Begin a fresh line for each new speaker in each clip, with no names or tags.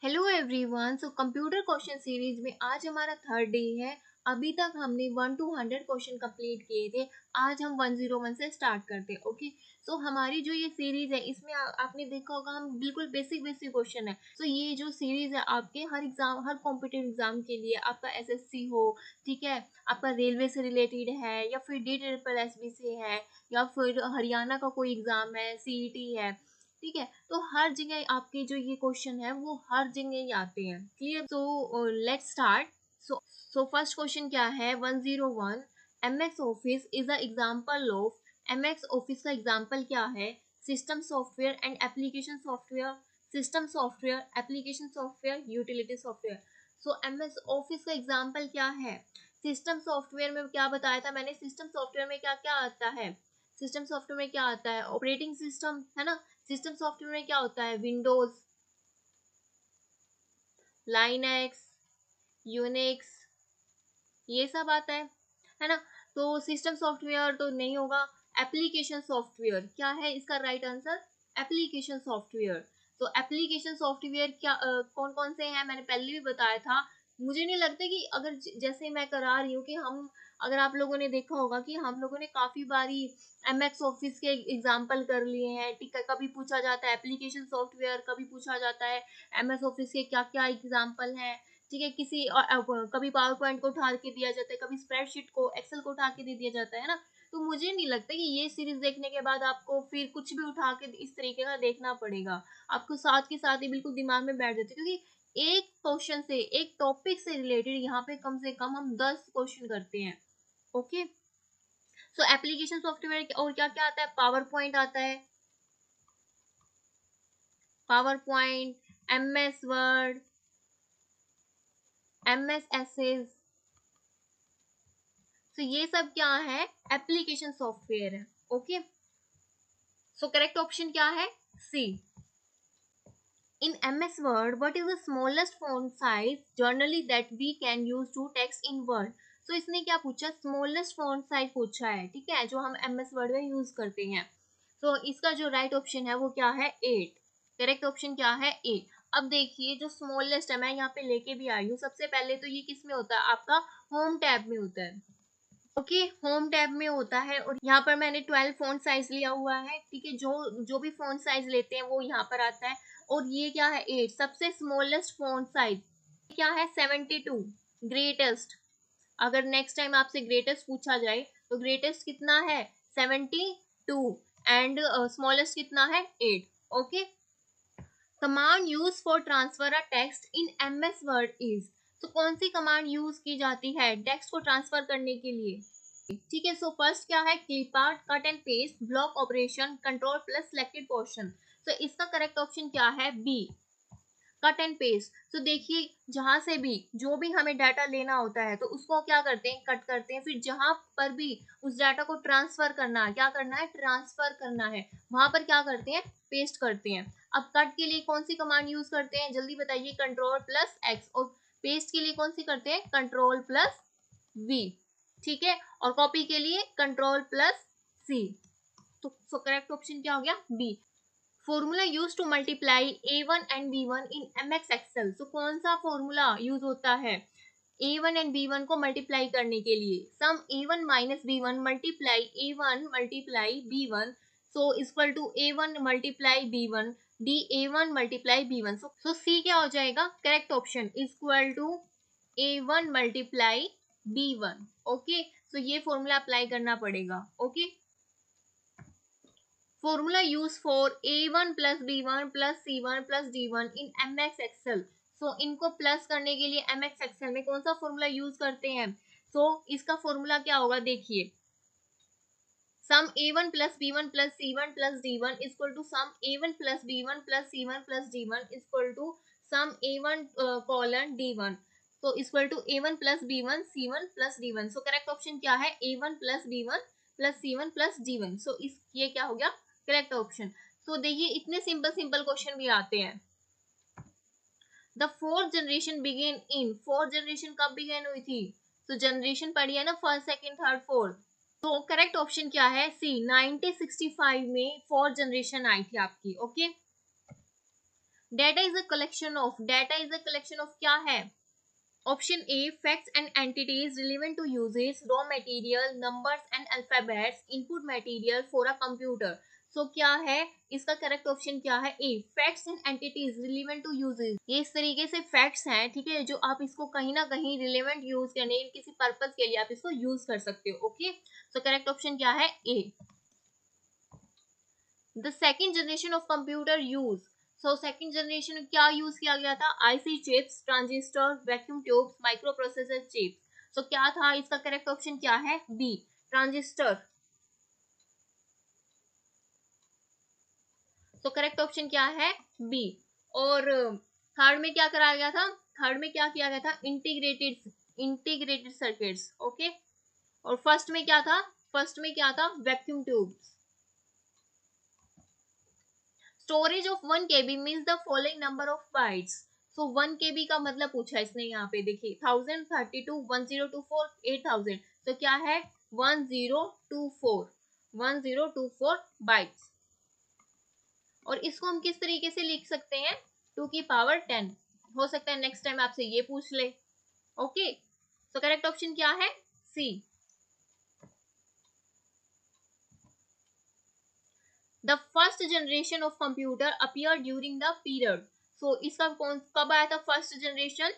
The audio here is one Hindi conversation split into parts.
Hello everyone. So computer question series में आज हमारा थर्ड डे है। अभी तक हमने 1 to 100 क्वेश्चन कंप्लीट किए थे। आज हम 101 से स्टार्ट करते हैं। ओके, सो हमारी जो ये सीरीज है इसमें आपने देखा होगा हम बिल्कुल बेसिक बेसिक क्वेश्चन है। सो ये जो सीरीज है आपके हर एग्जाम, हर कॉम्पिटेटिव एग्जाम के लिए, आपका एसएससी हो, ठीक है, आपका रेलवे से रिलेटेड है या फिर DSSB से है या फिर हरियाणा का कोई एग्जाम है, सीईटी है, ठीक है, तो हर जगह आपके जो ये क्वेश्चन है वो हर जगह ही आते हैं। Clear? So let's start. So first question क्या है? 101 MX office is a example of. MX office का एग्जांपल क्या है? System software and application software, system software, application software, utility software. So MS office का एग्जांपल क्या है? सिस्टम सॉफ्टवेयर में क्या बताया था मैंने? सिस्टम सॉफ्टवेयर में क्या क्या आता है? सिस्टम सॉफ्टवेयर में क्या आता है? ऑपरेटिंग सिस्टम, है ना। सिस्टम सॉफ्टवेयर में क्या होता है? विंडोज, लाइनक्स, यूनिक्स, ये सब आता है ना। तो सिस्टम सॉफ्टवेयर तो नहीं होगा। एप्लीकेशन सॉफ्टवेयर क्या है इसका राइट आंसर? Application software. तो एप्लीकेशन सॉफ्टवेयर क्या कौन कौन से हैं मैंने पहले भी बताया था। मुझे नहीं लगता कि अगर जैसे मैं करा रही हूँ कि हम, अगर आप लोगों ने देखा होगा कि हम लोगों ने काफी बारी एमएक्स ऑफिस के एग्जाम्पल कर लिए हैं, ठीक है। कभी पूछा जाता है एप्लीकेशन सॉफ्टवेयर, कभी पूछा जाता है एमएस ऑफिस के क्या क्या एग्जाम्पल हैं, ठीक है। किसी कभी पावर पॉइंट को उठा के दिया जाता है, कभी स्प्रेडशीट को, एक्सेल को उठा के दे दिया जाता है ना। तो मुझे नहीं लगता कि ये सीरीज देखने के बाद आपको फिर कुछ भी उठा के इस तरीके का देखना पड़ेगा। आपको साथ के साथ ही बिल्कुल दिमाग में बैठ जाते, क्योंकि एक क्वेश्चन से, एक टॉपिक से रिलेटेड यहाँ पे कम से कम हम 10 क्वेश्चन करते हैं। ओके, सो एप्लीकेशन सॉफ्टवेयर और क्या क्या आता है? पावर पॉइंट आता है, power point, MS word, MS access. तो ये सब क्या है? एप्लीकेशन सॉफ्टवेयर है। ओके, सो करेक्ट ऑप्शन क्या है? सी। In MS Word, what is the smallest font size generally that we can use to text in Word? So इसने क्या पूछा? स्मॉलेस्ट फॉन्ट साइज पूछा है, ठीक है, जो हम MS Word में यूज करते हैं। तो इसका जो राइट ऑप्शन है वो क्या है? 8। करेक्ट ऑप्शन क्या है? 8। अब देखिए जो स्मॉलेस्ट है, मैं यहाँ पे लेके भी आई हूँ। सबसे पहले तो ये किस में होता है? आपका होम टैब में होता है। ओके, होम टैब में होता है और यहाँ पर मैंने 12 फॉन्ट साइज लिया हुआ है, ठीक है। जो जो भी फॉन्ट साइज लेते हैं वो यहाँ पर आता है। और ये क्या है? 8। सबसे स्मॉलेस्ट फॉन्ट साइज क्या है? 72। ग्रेटेस्ट, अगर नेक्स्ट टाइम आपसे ग्रेटेस्ट पूछा जाए तो ग्रेटेस्ट कितना है? 72 एंड स्मॉलेस्ट कितना है? 8। Okay, command use for transfer a text in MS word is. तो कौन सी कमांड यूज की जाती है टेक्स्ट को ट्रांसफर करने के लिए? ठीक है, सो फर्स्ट क्या है? Clip art, cut and paste, block operation, control plus selected portion. तो इसका करेक्ट ऑप्शन क्या है? B, cut and paste. तो देखिए जहां से भी जो भी हमें डाटा लेना होता है तो उसको क्या करते हैं? कट करते हैं। फिर जहां पर भी उस डाटा को ट्रांसफर करना है, क्या करना है? ट्रांसफर करना है, वहां पर क्या करते हैं? पेस्ट करते हैं। अब कट के लिए कौन सी कमांड यूज करते हैं? जल्दी बताइए। Control plus x. और पेस्ट के लिए कौन सी करते हैं? कंट्रोल प्लस V, ठीक है। और कॉपी के लिए कंट्रोल प्लस C। तो करेक्ट ऑप्शन क्या हो गया? B. Formula use to multiply A1 and B1 in MX Excel. तो कौन सा फॉर्मूला यूज होता है A1 एंड B1 को मल्टीप्लाई करने के लिए? Sum A1 minus B1 multiply A1 multiply B1 so equal to A1 multiply B1 D A1 multiply B1। So C क्या हो जाएगा? Correct option equal to A1 multiply B1। Okay, so ये फॉर्मूला अप्लाई करना पड़ेगा। Okay, formula used for A1 plus B1 plus C1 plus D1 in MX Excel। सो इनको प्लस करने के लिए MX Excel में कौन सा फॉर्मूला यूज करते हैं? सो इसका फॉर्मूला क्या होगा? देखिए, sum A1 plus B1 plus C1 plus D1 equal to sum A1 plus B1 plus C1 plus D1 equal to sum A1 colon D1। तो equal to A1 plus B1 C1 plus D1। So correct option क्या है? A1 plus B1 plus C1 plus D1। सो इस ये क्या हो गया? Correct option. तो देखिए इतने सिंपल सिंपल क्वेश्चन भी आते हैं। The fourth generation began in. Fourth generation कब बिगेन हुई थी? तो जनरेशन पढ़ी है ना, फर्स्ट सेकंड थर्ड फोर्थ। तो करेक्ट ऑप्शन क्या है? सी, 1965 में फोर्थ जनरेशन आई थी आपकी। Okay, data is a collection of, data is a collection of क्या है? Option A facts and entities relevant to यूजेस, raw material, numbers and alphabets, input material for a computer. So क्या है इसका करेक्ट ऑप्शन? क्या है? A facts and entities relevant to यूजेस। ये इस तरीके से फैक्ट्स हैं, ठीक है, जो आप इसको कहीं ना कहीं रिलेवेंट यूज करने किसी पर्पज के लिए आप इसको यूज कर सकते हो। ओके, सो करेक्ट ऑप्शन क्या है? A. The second generation of computer use, so second generation में क्या यूज किया गया था? IC chips, transistor, vacuum tubes, micro processor chips. So क्या था इसका करेक्ट ऑप्शन? क्या है? B transistor. So correct option क्या है? बी। और थर्ड में क्या कराया गया था? थर्ड में क्या किया गया था? Integrated circuits. ओके, और फर्स्ट में क्या था? फर्स्ट में क्या था? Vacuum tubes. Storage of 1 KB means the following number of bytes. So 1 KB का मतलब पूछा इसने यहाँ पे, देखिए 1000, 32, 1024, 8000। तो क्या है? 1024, 1024 बाइट्स। और इसको हम किस तरीके से लिख सकते हैं? 2 की पावर 10। हो सकता है नेक्स्ट टाइम आपसे ये पूछ ले। ओके, तो करेक्ट ऑप्शन क्या है? C. The first generation of computer appear during the period. So इसका कौन कब आया था first generation?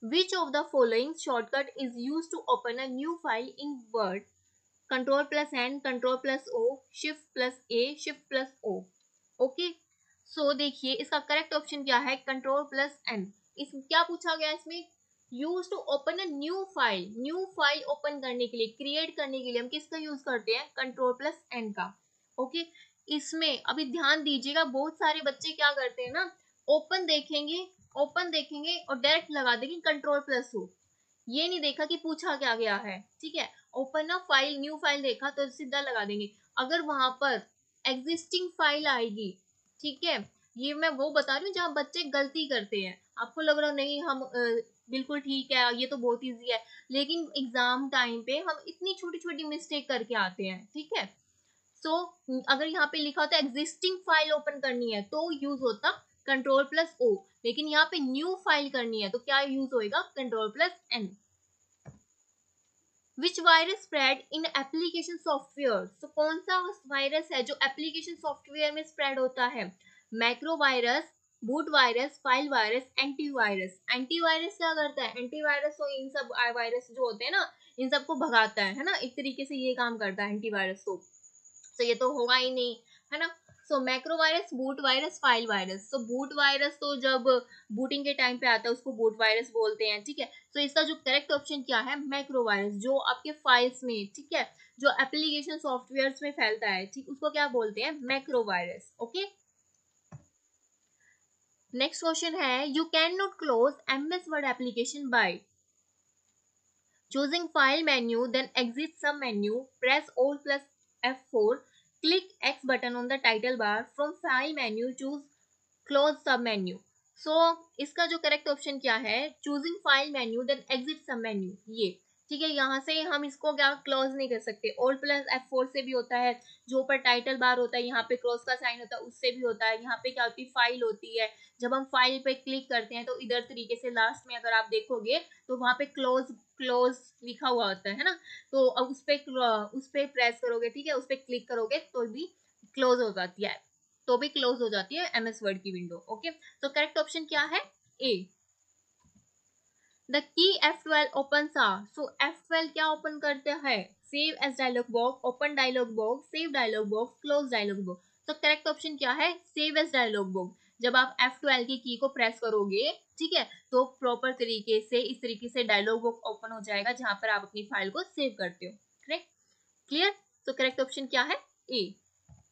Which of the following shortcut is use to open a new file in Word? Control plus N, control plus O, shift plus A, shift plus O. Okay, so देखिए इसका करेक्ट ऑप्शन क्या है? Control plus N. इस क्या पूछा गया इसमें? Use to open a new file, new file open करने के लिए, क्रिएट करने के लिए हम किसका यूज करते हैं? कंट्रोल प्लस एन का। ओके, इसमें अभी ध्यान दीजिएगा, बहुत सारे बच्चे क्या करते हैं ना, ओपन देखेंगे, ओपन देखेंगे और डायरेक्ट लगा देंगे कंट्रोल प्लस ओ। ये नहीं देखा कि पूछा क्या गया है। ठीक है, open a file, new file देखा तो सीधा लगा देंगे। अगर वहां पर एग्जिस्टिंग फाइल आएगी, ठीक है, ये मैं वो बता रही हूँ जहाँ बच्चे गलती करते हैं। आपको लग रहा नहीं हम बिल्कुल ठीक है, ये तो बहुत इजी है, लेकिन एग्जाम टाइम पे हम इतनी छोटी छोटी मिस्टेक करके आते हैं। ठीक है, सो अगर यहाँ पे लिखा होता है एग्जिस्टिंग फाइल ओपन करनी है तो यूज होता कंट्रोल प्लस ओ, लेकिन यहाँ पे न्यू फाइल करनी है तो क्या यूज होएगा? Control plus N. Which virus spread in application software? तो कौन सा वायरस है जो एप्लीकेशन सॉफ्टवेयर में स्प्रेड होता है? Macro virus, boot virus, file virus, antivirus. Antivirus क्या करता है? एंटीवायरस तो इन सब वायरस जो होते हैं ना, इन सबको भगाता है ना, एक तरीके से ये काम करता है एंटीवायरस। तो ये तो होगा ही नहीं, है ना। So macro virus, boot virus, file virus. तो बूट वायरस तो जब बूटिंग के टाइम पे आता है उसको बूट वायरस बोलते हैं। ठीक है, तो इसका जो करेक्ट ऑप्शन क्या है? मैक्रो वायरस, जो आपके फाइल्स में, ठीक है, जो एप्लीकेशन सॉफ्टवेयर में फैलता है, ठीक, उसको क्या बोलते हैं? Macro virus. Okay, next question है, you can not close MS Word application by choosing file menu, then exit sub menu, press alt plus F4, click X button on the title bar, from file menu choose close sub menu। so इसका जो करेक्ट ऑप्शन क्या है? choosing file menu then exit sub menu, ये ठीक है। यहाँ से हम इसको क्या क्लोज नहीं कर सकते, alt plus F4 से भी होता है, जो ऊपर टाइटल बार होता है यहाँ पे क्रॉस का साइन होता है उससे भी होता है। यहाँ पे क्या होती है? फाइल होती है, जब हम फाइल पे क्लिक करते हैं तो इधर तरीके से लास्ट में अगर आप देखोगे तो वहां पे क्लोज, क्लोज लिखा हुआ होता है ना, तो अब उस पे प्रेस करोगे, ठीक है, उस पे क्लिक करोगे तो भी क्लोज हो जाती है, तो भी क्लोज हो जाती है एमएस वर्ड की विंडो। ओके, तो करेक्ट ऑप्शन क्या है? A. The key F12 open सा, सो F12 क्या ओपन करते हैं? Save as dialog box, open dialog box, save dialog box, close dialog box. तो करेक्ट ऑप्शन क्या है? Save as dialog box. जब आप F12 की को प्रेस करोगे, ठीक है, तो प्रॉपर तरीके से इस तरीके से डायलॉग बॉक्स ओपन हो जाएगा जहां पर आप अपनी फाइल को सेव करते हो। Correct, clear. तो करेक्ट ऑप्शन क्या है? A.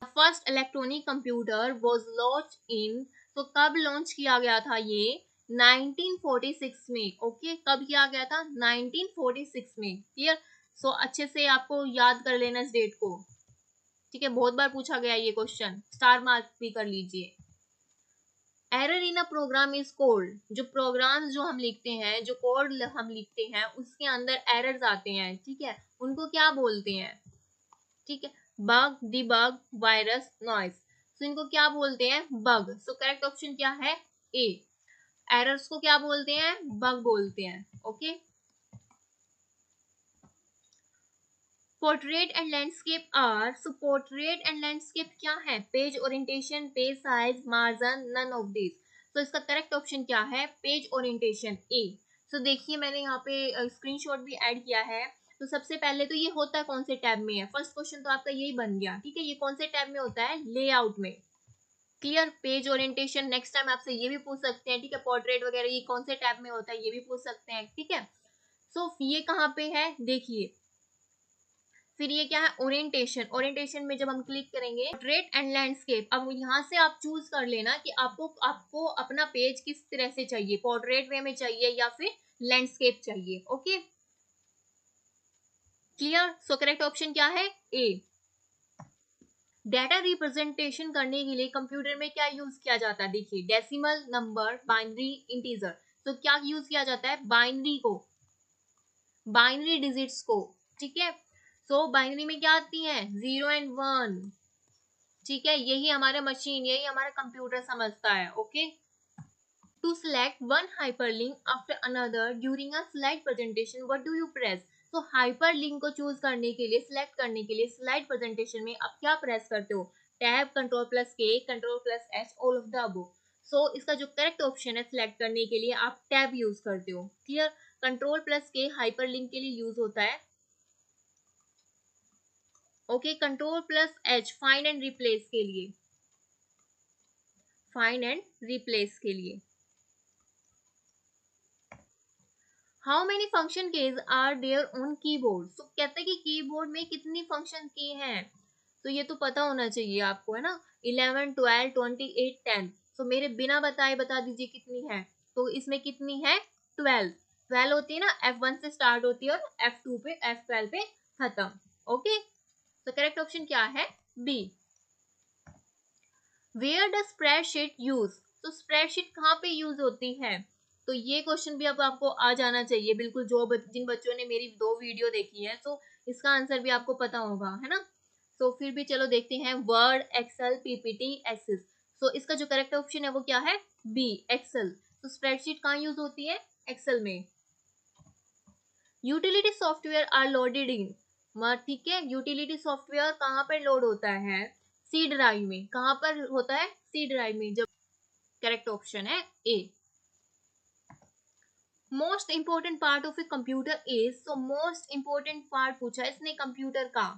First electronic computer was launch in, तो कब लॉन्च किया गया था ये? 1946 में। ओके, कब किया गया था? 1946 में। क्लियर, सो अच्छे से आपको याद कर लेना इस डेट को। ठीक है, बहुत बार पूछा गया ये क्वेश्चन, स्टार मार्क भी कर लीजिए। Error in a program is called, जो प्रोग्राम जो हम लिखते हैं, जो कोड हम लिखते हैं उसके अंदर एरर्स आते हैं, ठीक है, उनको क्या बोलते हैं? ठीक है, बग, डिबग, वायरस, नॉइस। सो इनको क्या बोलते हैं, बग। सो करेक्ट ऑप्शन क्या है, ए। एरर्स को क्या बोलते हैं, बग बोलते हैं। Okay, portrait and landscape are, so portrait and landscape क्या है, page orientation, page size, margin, none of this. तो इसका करेक्ट ऑप्शन क्या है, पेज ओरिएंटेशन, ए। सो देखिए मैंने यहाँ पे स्क्रीनशॉट भी ऐड किया है। तो सबसे पहले तो ये होता है कौन से टैब में है, फर्स्ट क्वेश्चन तो आपका यही बन गया, ठीक है। ये कौन से टैब में होता है, लेआउट में। Clear, page orientation next time आपसे ये भी पूछ सकते हैं, ठीक है। पोर्ट्रेट वगैरह ये कौन से टैब में होता है, ये भी पूछ सकते हैं, ठीक है। सो ये कहाँ पे है, देखिए। फिर ये क्या है, ओरिएंटेशन। ओरिएंटेशन में जब हम क्लिक करेंगे, पोर्ट्रेट एंड लैंडस्केप, अब यहाँ से आप चूज कर लेना कि आपको अपना पेज किस तरह से चाहिए, पोर्ट्रेट वे में चाहिए या फिर लैंडस्केप चाहिए। Okay, clear. सो करेक्ट ऑप्शन क्या है, ए। डेटा रिप्रेजेंटेशन करने के लिए कंप्यूटर में क्या यूज किया जाता है, देखिए, डेसिमल नंबर, बाइनरी, इंटीजर। तो क्या यूज किया जाता है, बाइनरी को, बाइनरी डिजिट्स को, ठीक है। सो बाइनरी में क्या आती है, 0 एंड 1, ठीक है। यही हमारा मशीन, यही हमारा कंप्यूटर समझता है। Okay, to select one hyperlink after another during a slide presentation, what do you press. तो हाइपरलिंक को चूज करने के लिए, सिलेक्ट करने के लिए स्लाइड प्रेजेंटेशन में आप क्या प्रेस करते हो, tab, control plus K, control plus H, all of the above. So इसका जो करेक्ट ऑप्शन है सिलेक्ट करने के लिए आप टैब यूज करते हो। Clear, control plus K hyperlink के लिए यूज होता है। Okay, control plus H find and replace के लिए, फाइंड एंड रिप्लेस के लिए। How many function keys are there on keyboard. तो कहते हैं कि कीबोर्ड में कितनी फंक्शन की हैं, तो ये तो पता होना चाहिए आपको, है ना। 11, 12, 28, 10। तो मेरे बिना बताए बता दीजिए कितनी है। तो इसमें कितनी है, 12। 12 होती है ना, F1 से स्टार्ट होती है और F2 पे, F12 पे खत्म। ओके, तो करेक्ट ऑप्शन क्या है, B. Where does spreadsheet use. तो स्प्रेडशीट कहाँ पे यूज होती है, तो ये क्वेश्चन भी अब आपको आ जाना चाहिए बिल्कुल, जिन बच्चों ने मेरी 2 वीडियो देखी है, तो इसका आंसर भी आपको पता होगा, है ना। तो फिर भी चलो देखते हैं, वर्ड, एक्सेल, पीपीटी, एक्सेस। तो इसका जो करेक्ट ऑप्शन है वो क्या है, बी, एक्सेल। तो स्प्रेडशीट कहाँ यूज होती है, एक्सेल में। Utility software are loaded in, ठीक है। यूटिलिटी सॉफ्टवेयर कहाँ पर लोड होता है, सी ड्राइव में। कहाँ पर होता है, सी ड्राइव में। जब करेक्ट ऑप्शन है A. Most important part of a computer is, so most important part पूछा है इसने कंप्यूटर का,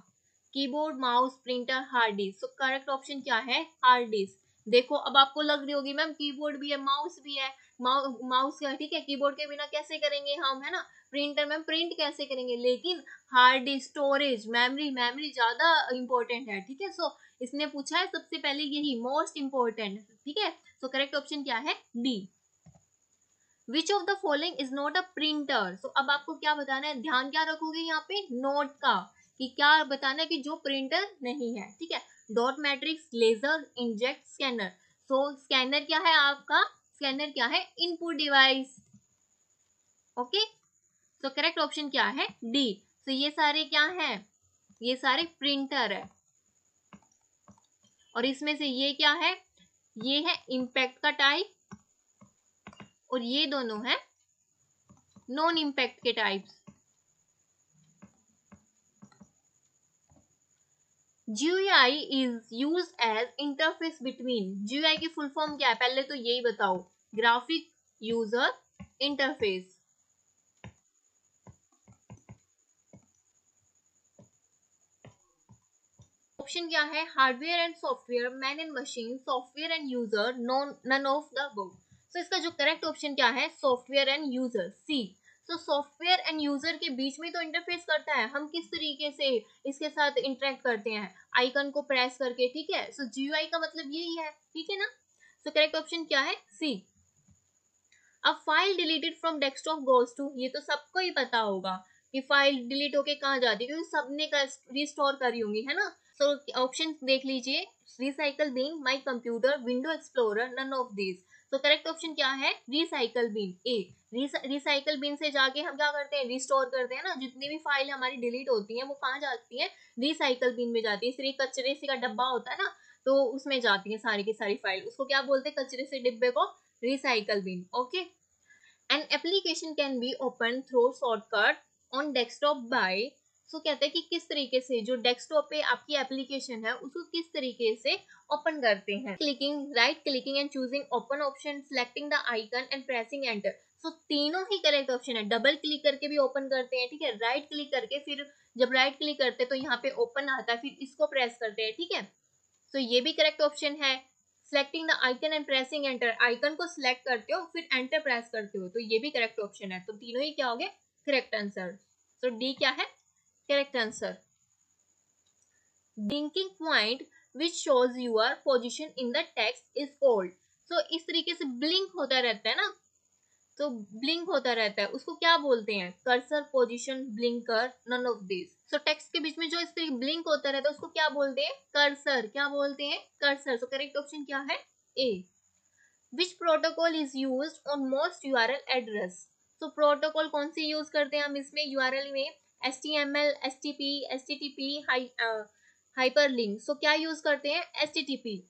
keyboard, mouse, printer, hard disk. So correct option क्या है, हार्ड डिस्क। देखो अब आपको लग रही होगी मैम कीबोर्ड भी है, माउस भी है, माउस का, ठीक है, कीबोर्ड के बिना कैसे करेंगे हम, है ना। प्रिंटर में प्रिंट कैसे करेंगे, लेकिन hard disk, storage, memory, memory ज्यादा इंपॉर्टेंट है, ठीक है। सो इसने पूछा है सबसे पहले यही मोस्ट इंपॉर्टेंट, ठीक है। सो करेक्ट ऑप्शन क्या है, D. Which of the following is not a printer. So अब आपको क्या बताना है, ध्यान क्या रखोगे यहाँ पे, नोट का, कि क्या बताना है कि जो प्रिंटर नहीं है, ठीक है। Dot matrix, laser, inject, scanner. So scanner क्या है आपका, स्कैनर क्या है, input device. Okay, so correct option क्या है, डी। सो ये सारे क्या है, ये सारे प्रिंटर है। और इसमें से ये क्या है, ये है इम्पैक्ट का टाइप, और ये दोनों है नॉन इम्पैक्ट के types. GUI is used as interface between, GUI की फुल फॉर्म क्या है, पहले तो यही बताओ, ग्राफिक यूजर इंटरफेस। ऑप्शन क्या है, hardware and software, man and machine, software and user, none of the above. So इसका जो करेक्ट ऑप्शन क्या है, सॉफ्टवेयर एंड यूजर, सी। तो सॉफ्टवेयर एंड यूजर के बीच में तो इंटरफेस करता है, हम किस तरीके से इसके साथ इंटरेक्ट करते हैं, आइकन को प्रेस करके, ठीक है। सो GUI का मतलब यही है, ठीक है ना। सो करेक्ट ऑप्शन क्या है, सी। अब file deleted from desktop goes to, ये तो सबको ही पता होगा कि फाइल डिलीट होके कहाँ जाती है, क्योंकि सबने रिस्टोर करी होंगी, है ना। सो ऑप्शन देख लीजिए, recycle bin, my computer, window explorer, none of this. तो करेक्ट ऑप्शन क्या है, रिसाइकल बिन, ए। रिसाइकल बिन से जाके हम क्या करते हैं, रिस्टोर करते हैं ना, जितनी भी फाइल हमारी डिलीट होती है वो कहाँ जाती है, रिसाइकल बिन में जाती है। इसलिए कचरे से का डब्बा होता है ना, तो उसमें जाती है सारी की सारी फाइल, उसको क्या बोलते हैं, कचरे से डिब्बे को recycle bin. Okay, an application can be open through shortcut on desktop by, so कहते हैं कि किस तरीके से जो डेस्कटॉप पे आपकी एप्लीकेशन है उसको किस तरीके से ओपन करते हैं। Clicking, right clicking and choosing open option, selecting the icon and pressing enter. So तीनों ही करेक्ट ऑप्शन है। डबल क्लिक करके भी ओपन करते हैं, ठीक है, राइट क्लिक करके, फिर जब राइट क्लिक करते हैं तो यहाँ पे ओपन आता है, फिर इसको प्रेस करते हैं, ठीक है। सो ये भी करेक्ट ऑप्शन है। Selecting the icon and pressing enter, icon को सिलेक्ट करते हो फिर एंटर प्रेस करते हो, तो ये भी करेक्ट ऑप्शन है। तो तीनों ही क्या हो गए, करेक्ट आंसर। सो डी क्या है, correct answer. Blinking point which shows your position in the text is called. So इस तरीके से ब्लिंक होता रहता है ना, तो ब्लिंक होता रहता है, उसको क्या बोलते हैं, cursor, position, blinker, none of this. So text के बीच में जो इस तरीके ब्लिंक होता रहता है उसको क्या बोलते हैं, कर्सर। क्या बोलते हैं, कर्सर। सो करेक्ट ऑप्शन क्या है, A. Which protocol is use on most URL address. So protocol कौन सी यूज करते हैं हम इसमें, यूआरएल में, HTML, STP, HTTP, हाइपरलिंक। सो क्या यूज करते हैं, HTTP।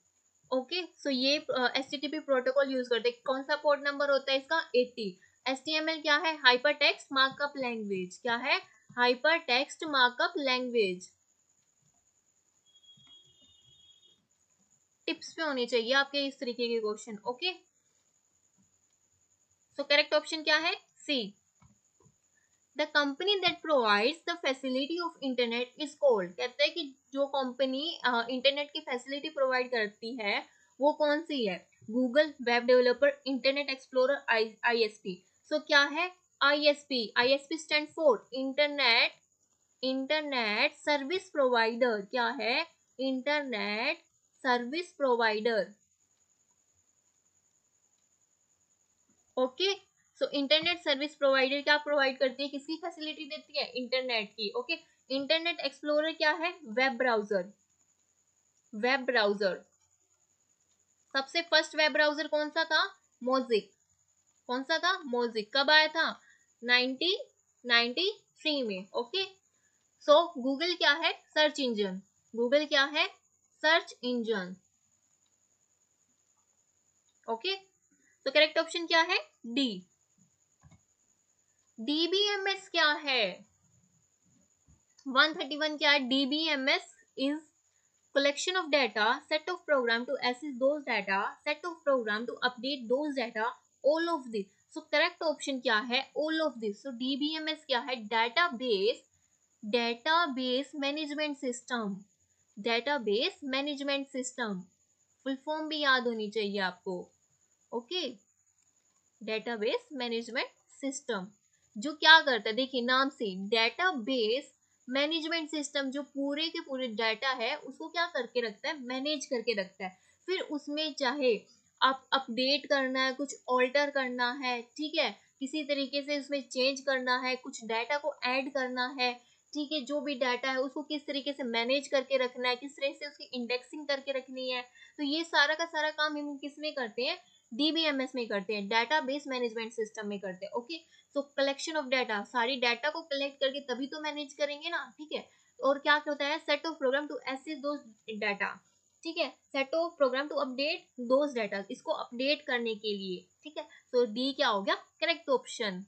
ओके, सो ये HTTP प्रोटोकॉल यूज करते हैं। कौन सा पोर्ट नंबर होता है इसका, 80। HTML क्या है, हाइपर टेक्स्ट मार्कअप लैंग्वेज। क्या है, hyper text markup language. Tips पे होने चाहिए आपके इस तरीके के question. Okay, so correct option क्या है, C. The company that provides the facility of internet is called. कहते हैं कि जो कंपनी इंटरनेट की फैसिलिटी प्रोवाइड करती है वो कौन सी है, Google, web developer, Internet Explorer, ISP। So क्या है, ISP। ISP stand for internet service provider. क्या है, internet service provider. Okay, so internet service provider क्या प्रोवाइड करती है, किसकी फैसिलिटी देती है, इंटरनेट की। ओके, इंटरनेट एक्सप्लोरर क्या है, वेब ब्राउजर। वेब ब्राउजर, सबसे फर्स्ट वेब ब्राउजर कौन सा था, मोजिक। कौन सा था, मोजिक। कब आया था, 1993 में। ओके, सो गूगल क्या है, सर्च इंजन। गूगल क्या है, सर्च इंजन। ओके, तो करेक्ट ऑप्शन क्या है, डी। DBMS क्या है, 131 क्या है, DBMS is collection of data, set of program to access those data, set of program to update those data, all of this। so correct option क्या है, all of this। so DBMS क्या है, database management system। database management system, full form भी याद होनी चाहिए आपको। ओके, डेटाबेस मैनेजमेंट सिस्टम जो क्या करता है, देखिए नाम से, डेटाबेस मैनेजमेंट सिस्टम जो पूरे के पूरे डाटा है उसको क्या करके रखता है, मैनेज करके रखता है। फिर उसमें चाहे आप अपडेट करना है, कुछ ऑल्टर करना है, ठीक है, किसी तरीके से उसमें चेंज करना है, कुछ डाटा को ऐड करना है, ठीक है, जो भी डाटा है उसको किस तरीके से मैनेज करके रखना है, किस तरह से उसकी इंडेक्सिंग करके रखनी है, तो ये सारा का सारा काम हम किस में करते हैं, DBMS में करते हैं, डाटाबेस मैनेजमेंट सिस्टम में करते हैं। Okay, so collection of data, सारी डाटा को कलेक्ट करके तभी तो मैनेज करेंगे ना, ठीक है। और क्या होता है, set of program to access those data, ठीक है, set of program to update those data, इसको अपडेट करने के लिए, ठीक है। तो डी क्या हो गया, correct option.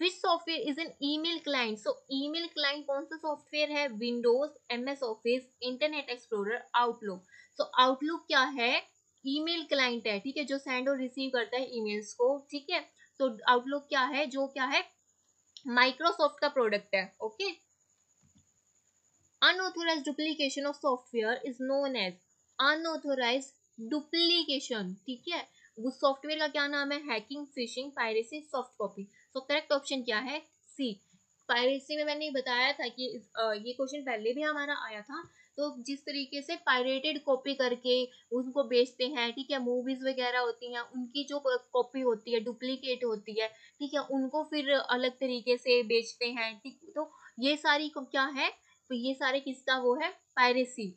Which software is an email client. So email client कौन सा सॉफ्टवेयर है, Windows, MS Office, Internet Explorer, Outlook. So Outlook क्या है, ईमेल क्लाइंट है, ठीक है, जो सेंड और रिसीव करता है ईमेल्स को, ठीक है। तो आउटलुक क्या है, जो क्या है, माइक्रोसॉफ्ट का प्रोडक्ट है। Okay, unauthorised duplication of software is known as, unauthorised duplication, ठीक है, उस सॉफ्टवेयर का क्या नाम है, hacking, phishing, piracy, soft copy. So correct option क्या है, सी। पायरेसी में मैंने बताया था कि ये क्वेश्चन पहले भी हमारा आया था। तो जिस तरीके से पायरेटेड कॉपी करके उनको बेचते हैं, ठीक है, मूवीज वगैरह होती हैं उनकी जो कॉपी होती है, डुप्लीकेट होती है, ठीक है, उनको फिर अलग तरीके से बेचते हैं, ठीक। तो ये सारी क्या है, तो ये सारे किसका वो है, पायरेसी,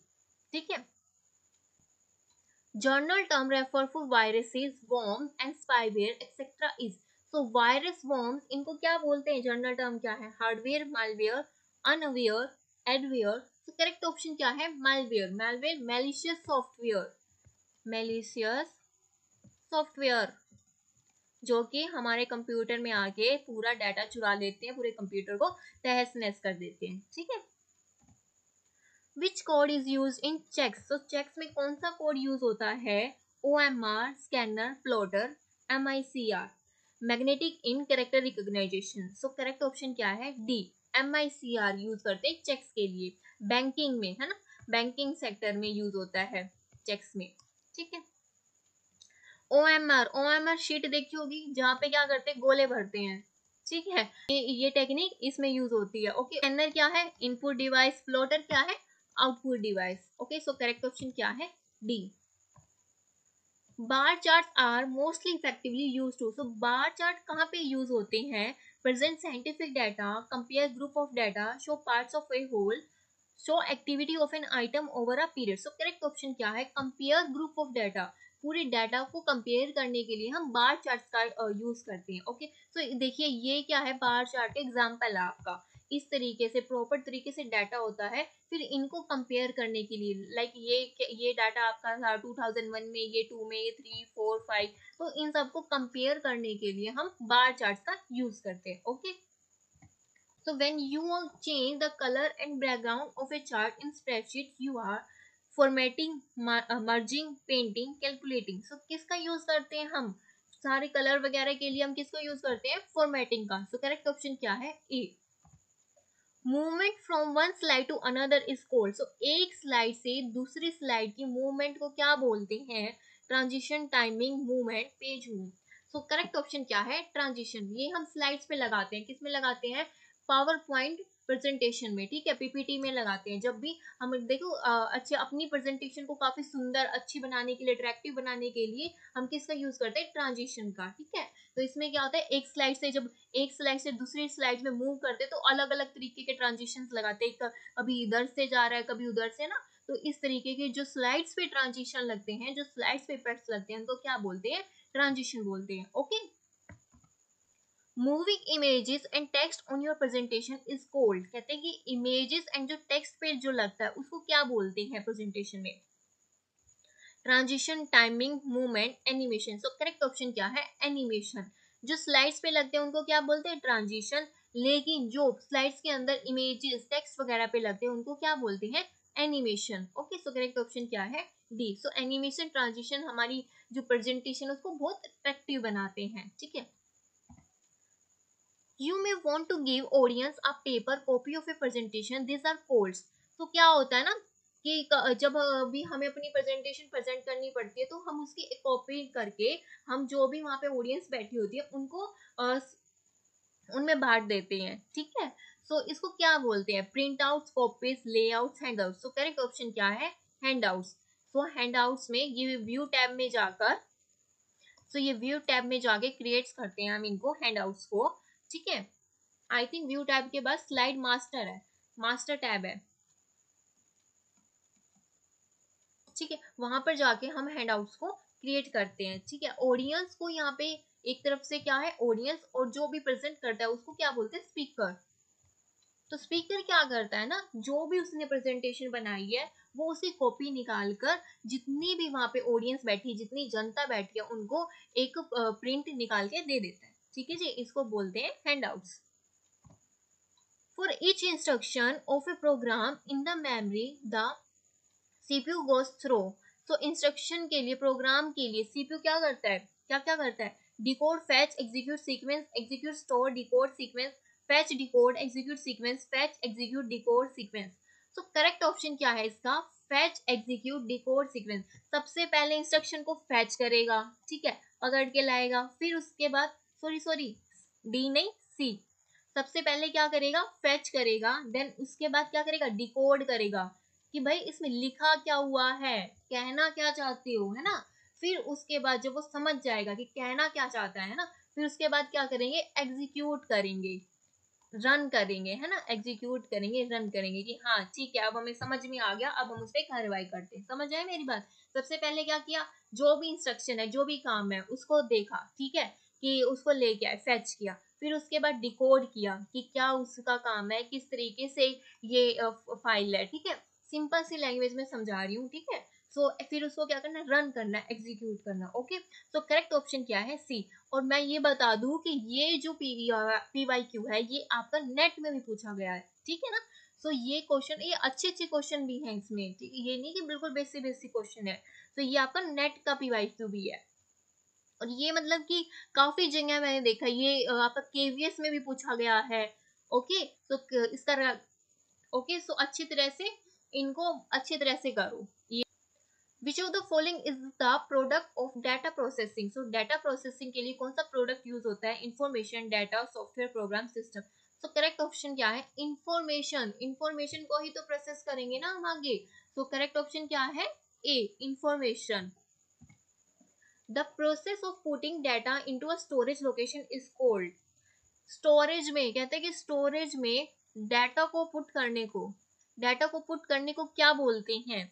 ठीक है। Journal term refer for viruses, worm and spyware etcetera is. So virus, worms, इनको क्या बोलते हैं, जर्नल टर्म क्या है, हार्डवेयर, मालवेयर, अनवेयर, एडवेयर, तो करेक्ट ऑप्शन क्या है? Malware. Malware malicious software, malicious software जो कि हमारे कंप्यूटर में आके पूरा डाटा चुरा लेते हैं, पूरे कंप्यूटर को तहस नहस कर देते हैं, ठीक है। Which code is use in cheques? तो चेक्स में कौन सा कोड यूज होता है? OMR, scanner, plotter, MICR, magnetic in character recognisation. So correct option क्या है? डी, MICR यूज करते हैं चेक्स के लिए, बैंकिंग में, है ना, बैंकिंग सेक्टर में यूज होता है चेक्स में, ठीक है। OMR शीट देखी होगी जहाँ पे क्या करते हैं, गोले भरते हैं, ठीक है, ये टेक्निक इसमें यूज होती है, ओके। स्कैनर क्या है? Input device. प्लॉटर क्या है? Output device, okay. So correct option क्या है? D. Bar chart are mostly effectively use to. So bar chart कहाँ पे यूज होते हैं? Present scientific data, compare group of data, show parts of a whole, show activity of an item over a period. So correct option क्या है? कंपेयर ग्रुप ऑफ डाटा, पूरे डाटा को कंपेयर करने के लिए हम बार चार्ट का यूज करते हैं, ओके। सो देखिए ये क्या है, बार चार्ट का एग्जांपल है आपका। इस तरीके से प्रॉपर तरीके से डाटा होता है, फिर इनको कंपेयर करने के लिए, लाइक ये डाटा आपका था 2001 में, ये 2 में, ये 3, 4, 5, तो इन सबको कंपेयर करने के लिए हम बार चार्ट का यूज करते हैं, okay. So when you change the color and background of a chart in spreadsheet, you are formatting, merging, painting, calculating. So किसका यूज करते हैं हम? सारे कलर वगैरह के लिए हम किसको यूज करते हैं? फॉर्मेटिंग का। सो करेक्ट ऑप्शन क्या है? A. Movement from one slide to another is called. So एक स्लाइड से दूसरी स्लाइड की मूवमेंट को क्या बोलते हैं? Transition, timing, movement, page move. सो करेक्ट ऑप्शन क्या है? ट्रांजिशन। ये हम स्लाइड्स पे लगाते हैं, किस में लगाते हैं? पावर पॉइंट प्रेजेंटेशन में, ठीक है, PPT में लगाते हैं। जब भी हम देखो अच्छे अपनी प्रेजेंटेशन को काफी सुंदर अच्छी बनाने के लिए, अट्रैक्टिव बनाने के लिए हम किसका यूज करते हैं? ट्रांजिशन का, ठीक है। तो इसमें क्या होता है, एक स्लाइड से जब एक स्लाइड से दूसरी स्लाइड में मूव करते तो अलग अलग तरीके के ट्रांजिशंस लगाते हैं, कभी इधर से जा रहा है, कभी उधर से ना। तो इस तरीके के जो स्लाइड्स पे ट्रांजिशन लगते हैं, जो स्लाइड्स पे इफेक्ट्स लगते हैं, उनको क्या बोलते हैं? ट्रांजिशन बोलते हैं, okay. Moving images and text on your presentation is called. कहते हैं कि इमेजेस एंड जो टेक्स्ट पे जो लगता है उसको क्या बोलते हैं प्रेजेंटेशन में? Transition, timing, movement, animation. सो करेक्ट ऑप्शन क्या है? एनिमेशन। जो स्लाइड्स पे लगते हैं उनको क्या बोलते हैं? ट्रांजिशन। लेकिन जो स्लाइड्स के अंदर इमेजेस, टेक्स्ट वगैरह पे लगते हैं उनको क्या बोलते हैं? Animation, okay. So correct option क्या है? डी। सो एनिमेशन, ट्रांजिशन हमारी जो प्रेजेंटेशन उसको बहुत अट्रैक्टिव बनाते हैं, ठीक है। You may want to give audience a paper copy of a presentation. These are codes. तो क्या होता है ना कि जब भी हमें अपनी प्रेजेंटेशन प्रेजेंट करनी पड़ती है तो हम उसकी एक कॉपी करके हम जो भी वहाँ पे ऑडियंस बैठी होती है उनको उनमें बांट देते हैं, ठीक है। सो इसको क्या बोलते हैं? Print out, copies, layouts, handouts. सो करेक्ट ऑप्शन क्या है? हैंडआउट्स। सो हैंडआउट्स में ये व्यू टैब में जाकर, सो ये व्यू टैब में जाके क्रिएट करते हैं हम इनको, हैंडआउट्स को, ठीक है। आई थिंक व्यू टैब के बाद स्लाइड मास्टर है, मास्टर टैब है, ठीक है। वहां पर जाके हम हैंडआउट्स को क्रिएट करते हैं, ठीक है। ऑडियंस को यहाँ पे एक तरफ से क्या है? ऑडियंस, और जो भी प्रेजेंट करता है उसको क्या बोलते हैं? स्पीकर। तो स्पीकर क्या करता है ना, जो भी उसने प्रेजेंटेशन बनाई है वो उसकी कॉपी निकाल कर जितनी भी वहां पे ऑडियंस बैठी, जितनी जनता बैठी है, उनको एक प्रिंट निकाल के दे देता है, ठीक है जी। इसको बोलते हैं handouts. For each instruction of a program in the memory, the CPU goes through. So instruction के लिए, प्रोग्राम के लिए CPU क्या करता है? क्या क्या करता है? Decode, fetch, execute, sequence, execute, store, decode, sequence, fetch, decode, execute, sequence, fetch, execute, decode, sequence. सो करेक्ट ऑप्शन क्या है इसका? Fetch, execute, decode, sequence. सबसे पहले इंस्ट्रक्शन को फैच करेगा, ठीक है, पकड़ के लाएगा, फिर उसके बाद, सॉरी डी नहीं, सी। सबसे पहले क्या करेगा? फैच करेगा, देन उसके बाद क्या करेगा? डिकोड करेगा कि भाई इसमें लिखा क्या हुआ है, कहना क्या चाहते हो, है ना। फिर उसके बाद जब वो समझ जाएगा कि कहना क्या चाहता है ना, फिर उसके बाद क्या करेंगे? एग्जीक्यूट करेंगे, रन करेंगे, है ना, एग्जीक्यूट करेंगे, रन करेंगे कि हाँ ठीक है अब हमें समझ में आ गया, अब हम उस पर कार्रवाई करते हैं। समझ आए मेरी बात? सबसे पहले क्या किया? जो भी इंस्ट्रक्शन है, जो भी काम है उसको देखा, ठीक है, कि उसको लेके आए, फैच किया, फिर उसके बाद डिकोड किया कि क्या उसका काम है, किस तरीके से ये फाइल है, ठीक है, सिंपल सी लैंग्वेज में समझा रही हूँ, ठीक है। सो फिर उसको क्या करना है, रन करना है, एग्जीक्यूट करना, ओके। सो करेक्ट ऑप्शन क्या है, सी। और मैं ये बता दूं कि ये जो PYQ है ये आपका नेट में भी पूछा गया है, ठीक है ना। सो ये क्वेश्चन, ये अच्छे अच्छे क्वेश्चन भी हैं इसमें, ठीक है, ये नहीं कि बिल्कुल बेसिक बेसिक क्वेश्चन है। तो ये आपका नेट का PYQ भी है, और ये मतलब कि काफी जगह मैंने देखा ये आपका KVS में भी पूछा गया है, ओके। तो इसका ओके, सो अच्छी तरह से इनको अच्छी तरह से करो। ये which of the following is the product of data processing. So data processing के लिए कौन सा प्रोडक्ट यूज होता है, information, data, software, program, system. So correct option क्या है, इंफॉर्मेशन। इंफॉर्मेशन को ही तो प्रोसेस करेंगे ना हम आगे। सो करेक्ट ऑप्शन क्या है, A, information. The process of putting data into a storage location is called. Storage में कहते हैं कि स्टोरेज में डाटा को पुट करने को क्या बोलते हैं,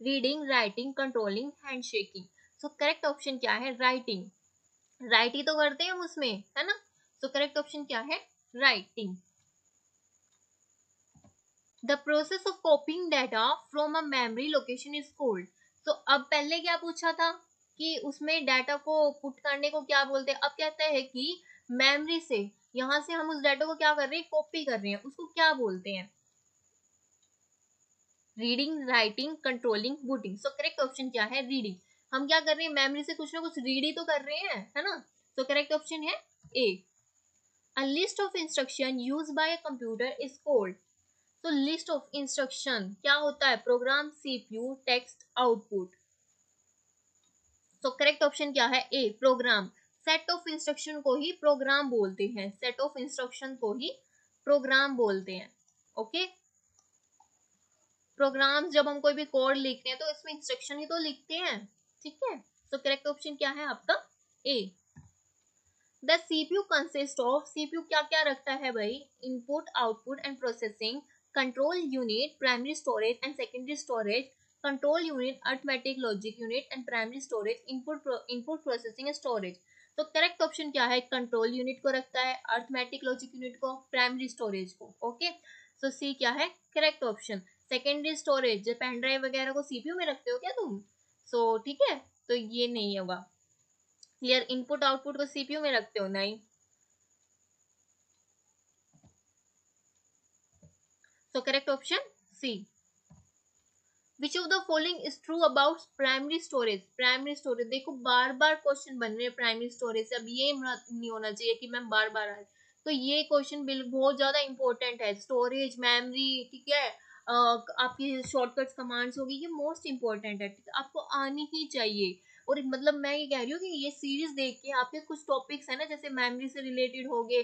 रीडिंग, राइटिंग, कंट्रोलिंग, हैंडशेकिंग। सो करेक्ट ऑप्शन क्या है, राइटिंग। राइट ही तो करते हैं हम उसमें, है ना। सो करेक्ट ऑप्शन क्या है, writing. The process of कॉपिंग data from a memory location is called. तो अब पहले क्या पूछा था कि उसमें डाटा को पुट करने को क्या बोलते हैं, अब कहता है कि मेमोरी से यहां से हम उस डाटा को क्या कर रहे हैं, कॉपी कर रहे हैं, उसको क्या बोलते हैं, रीडिंग, राइटिंग, कंट्रोलिंग, बूटिंग। सो करेक्ट ऑप्शन क्या है, रीडिंग। हम क्या कर रहे हैं, मेमोरी से कुछ ना कुछ रीड ही तो कर रहे हैं, है ना। सो करेक्ट ऑप्शन है A. A list of instruction use by a computer is called. तो लिस्ट ऑफ इंस्ट्रक्शन क्या होता है, प्रोग्राम, CPU, टेक्स्ट, आउटपुट। तो करेक्ट ऑप्शन क्या है, A, program. Set of instruction को ही प्रोग्राम बोलते हैं, सेट ऑफ इंस्ट्रक्शन को ही प्रोग्राम बोलते हैं, ओके। प्रोग्राम जब हम कोई भी कोड लिखते हैं तो इसमें इंस्ट्रक्शन ही तो लिखते हैं, ठीक है। तो करेक्ट ऑप्शन क्या है आपका, A. The CPU consist of, CPU क्या क्या रखता है भाई, input, output and processing, control unit, primary storage and secondary storage, control unit, arithmetic logic unit and primary storage, input processing storage. तो करेक्ट ऑप्शन क्या है, कंट्रोल यूनिट को रखता है, अरिथमेटिक लॉजिक यूनिट को, प्राइमरी स्टोरेज को, ओके। सो सी क्या है, correct option. Secondary storage, pen drive वगैरह को CPU में रखते हो क्या तुम, सो ठीक है, तो ये नहीं होगा क्लियर। इनपुट आउटपुट को CPU में रखते हो, नहीं। So correct option C. Which of the following is true about primary storage. Primary storage देखो बार बार क्वेश्चन बन रहे हैं प्राइमरी स्टोरेज से, अब ये नहीं होना चाहिए कि मैम बार बार आए। तो ये क्वेश्चन बिल बहुत ज्यादा इंपॉर्टेंट है, स्टोरेज, मेमोरी, ठीक है, आपकी शॉर्टकट्स कमांड्स होगी, ये मोस्ट इंपॉर्टेंट है, ठीक है? आपको आनी ही चाहिए। और मतलब मैं ये कह रही हूँ कि ये सीरीज देख के आपके कुछ टॉपिक्स है ना, जैसे मेमोरी से रिलेटेड हो गए,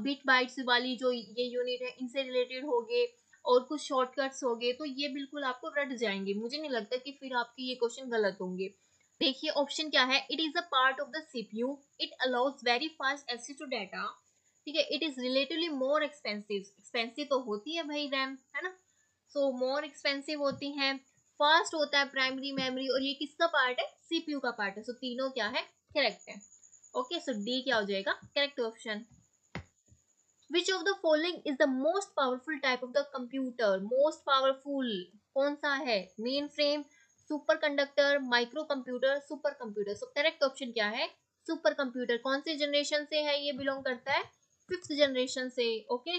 बिट बाइट्स वाली जो ये यूनिट है इनसे रिलेटेड हो गए, और कुछ शॉर्टकट्स हो गए, तो ये बिल्कुल आपको रट जाएंगे, मुझे नहीं लगता कि फिर आपके ये क्वेश्चन गलत होंगे। देखिए ऑप्शन क्या है, it is a part of the CPU, it allows very fast access to data, ठीक है, it is relatively more expensive. Expensive तो होती है भाई रैम, है ना। सो मोर एक्सपेंसिव होती हैं, फास्ट होता है प्राइमरी मेमोरी, और ये किसका पार्ट है, CPU का पार्ट है। सो तीनों क्या है, करेक्ट है, ओके। सो डी क्या हो जाएगा, correct option. Which of the following is the most powerful type of the computer? Most powerful कौन सा है, main frame, super conductor, micro computer, super computer. सो करेक्ट ऑप्शन क्या है, सुपर कंप्यूटर। कौन सी जनरेशन से है, ये बिलोंग करता है 5th जनरेशन से, okay.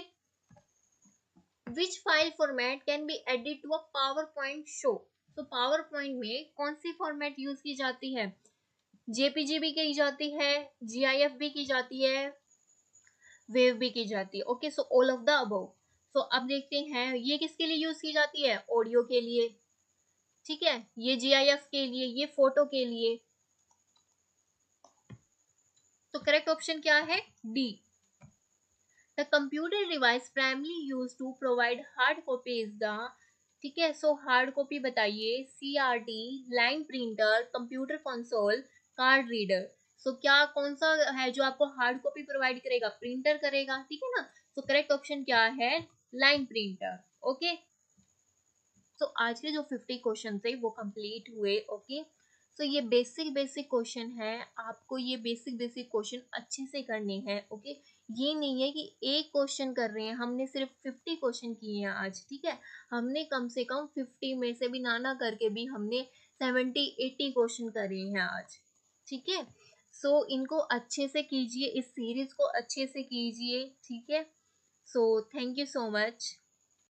Which file format can be edit to a PowerPoint show. तो पावर पॉइंट में कौन सी फॉर्मेट यूज की जाती है, JPG भी की जाती है, GIF भी की जाती है, वेव भी की जाती है, okay. So all of the above. So अब देखते हैं ये किसके लिए यूज की जाती है, ऑडियो के लिए, ठीक है, ये GIF के लिए, ये फोटो के लिए। तो करेक्ट ऑप्शन क्या है, D. The computer device primarily use to provide hard copy is the, ठीक है। सो हार्ड कॉपी बताइए, CRT, line printer, computer console, card reader. So क्या कौन सा है जो आपको हार्ड कॉपी प्रोवाइड करेगा, प्रिंटर करेगा, ठीक है ना। सो करेक्ट ऑप्शन क्या है, लाइन प्रिंटर, ओके। सो आज के जो 50 क्वेश्चन थे वो कंप्लीट हुए, ओके। सो ये बेसिक बेसिक क्वेश्चन है, आपको ये बेसिक बेसिक क्वेश्चन अच्छे से करने हैं। ओके, ये नहीं है कि एक क्वेश्चन कर रहे हैं, हमने सिर्फ 50 क्वेश्चन किए हैं आज, ठीक है। हमने कम से कम 50 में से भी ना करके भी हमने 70-80 क्वेश्चन करे हैं आज, ठीक है। सो इनको अच्छे से कीजिए, इस सीरीज को अच्छे से कीजिए, ठीक है। So thank you so much.